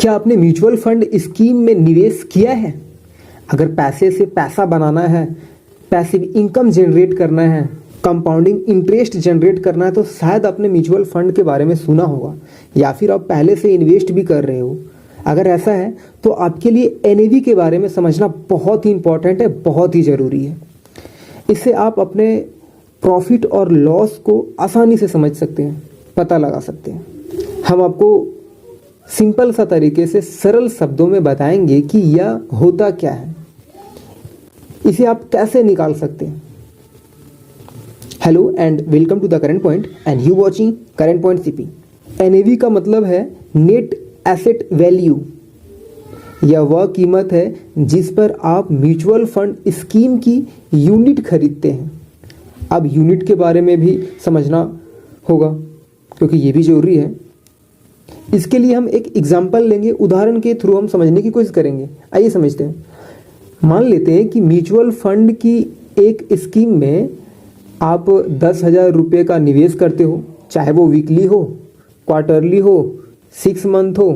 क्या आपने mutual fund scheme में निवेश किया है? अगर पैसे से पैसा बनाना है, पैसिव इनकम जनरेट करना है, कंपाउंडिंग इंटरेस्ट जनरेट करना है, तो शायद आपने म्यूचुअल फंड के बारे में सुना होगा या फिर आप पहले से इन्वेस्ट भी कर रहे हो। अगर ऐसा है तो आपके लिए एनएवी के बारे में समझना बहुत ही इंपॉर्टेंट है, बहुत ही ज़रूरी है। इससे आप अपने प्रॉफिट और लॉस को आसानी से समझ सकते हैं, पता लगा सकते हैं। हम आपको सिंपल सा तरीके से सरल शब्दों में बताएंगे कि यह होता क्या है, इसे आप कैसे निकाल सकते हैं। Hello and welcome to the current point and you watching current point CP. NAV का मतलब है नेट एसेट वैल्यू। यह वह कीमत है जिस पर आप म्यूचुअल फंड स्कीम की यूनिट खरीदते हैं। अब यूनिट के बारे में भी समझना होगा क्योंकि ये भी जरूरी है। इसके लिए हम एक एग्जाम्पल लेंगे, उदाहरण के थ्रू हम समझने की कोशिश करेंगे। आइए समझते हैं। मान लेते हैं कि म्यूचुअल फंड की एक स्कीम में आप 10,000 रुपये का निवेश करते हो, चाहे वो वीकली हो, क्वार्टरली हो, 6 मंथ हो,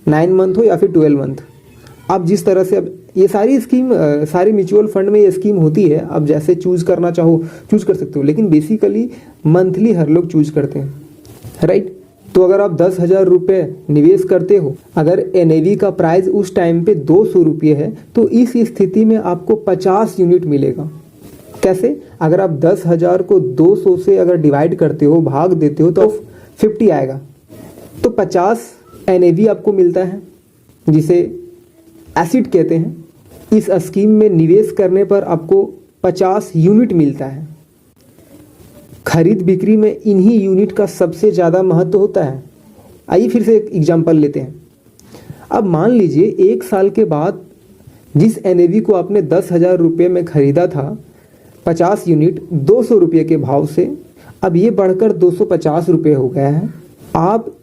9 मंथ हो या फिर 12 मंथ। आप जिस तरह से, अब ये सारी स्कीम सारे म्यूचुअल फंड में ये स्कीम होती है, आप जैसे चूज करना चाहो चूज कर सकते हो, लेकिन बेसिकली मंथली हर लोग चूज करते हैं, राइट। तो अगर आप 10,000 रुपये निवेश करते हो, अगर एनएवी का प्राइस उस टाइम पे 200 रुपये है, तो इस स्थिति में आपको 50 यूनिट मिलेगा। कैसे? अगर आप 10,000 को 200 से अगर डिवाइड करते हो, भाग देते हो, तो 50 आएगा। तो 50 एनएवी आपको मिलता है, जिसे एसिड कहते हैं। इस स्कीम में निवेश करने पर आपको 50 यूनिट मिलता है। खरीद बिक्री में इन्हीं यूनिट का सबसे ज़्यादा महत्व होता है। आइए फिर से एक एग्जांपल लेते हैं। अब मान लीजिए 1 साल के बाद जिस एनएवी को आपने 10,000 रुपये में खरीदा था, 50 यूनिट 200 रुपये के भाव से, अब ये बढ़कर 250 रुपये हो गया है। आप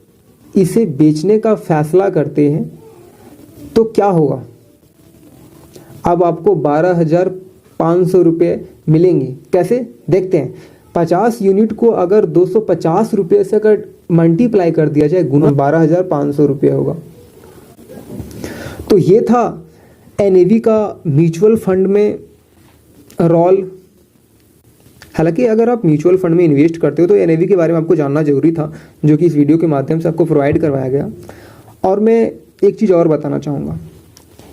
इसे बेचने का फैसला करते हैं तो क्या होगा? अब आपको 12,500 रुपये मिलेंगे। कैसे? देखते हैं। 50 यूनिट को अगर 250 रुपये से अगर मल्टीप्लाई कर दिया जाए, गुना 12,500 रुपये होगा। तो ये था एनएवी का म्यूचुअल फंड में रोल। हालांकि अगर आप म्यूचुअल फंड में इन्वेस्ट करते हो तो एनएवी के बारे में आपको जानना जरूरी था, जो कि इस वीडियो के माध्यम से आपको प्रोवाइड करवाया गया। और मैं एक चीज़ और बताना चाहूँगा,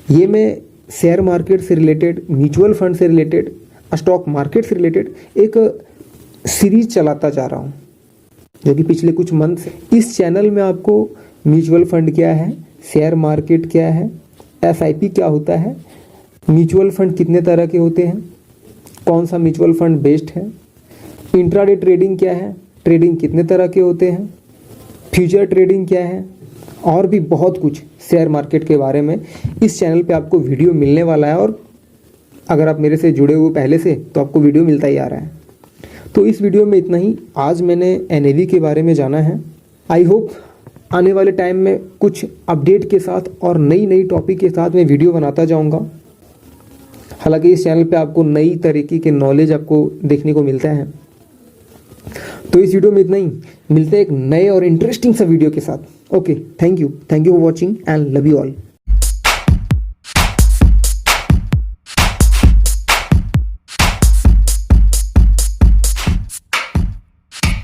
ये मैं शेयर मार्केट से रिलेटेड, म्यूचुअल फंड से रिलेटेड, स्टॉक मार्केट से रिलेटेड एक सीरीज चलाता जा रहा हूँ, जो कि पिछले कुछ मंथ से। इस चैनल में आपको म्यूचुअल फंड क्या है, शेयर मार्केट क्या है, एसआईपी क्या होता है, म्यूचुअल फंड कितने तरह के होते हैं, कौन सा म्यूचुअल फंड बेस्ड है, इंट्राडे ट्रेडिंग क्या है, ट्रेडिंग कितने तरह के होते हैं, फ्यूचर ट्रेडिंग क्या है, और भी बहुत कुछ शेयर मार्केट के बारे में इस चैनल पे आपको वीडियो मिलने वाला है। और अगर आप मेरे से जुड़े हुए पहले से, तो आपको वीडियो मिलता ही आ रहा है। तो इस वीडियो में इतना ही। आज मैंने एनएवी के बारे में जाना है। आई होप आने वाले टाइम में कुछ अपडेट के साथ और नई नई टॉपिक के साथ मैं वीडियो बनाता जाऊंगा। हालांकि इस चैनल पे आपको नई तरीके के नॉलेज आपको देखने को मिलता है। तो इस वीडियो में इतना ही। मिलते हैं एक नए और इंटरेस्टिंग सा वीडियो के साथ। Okay, thank you for watching and love you all.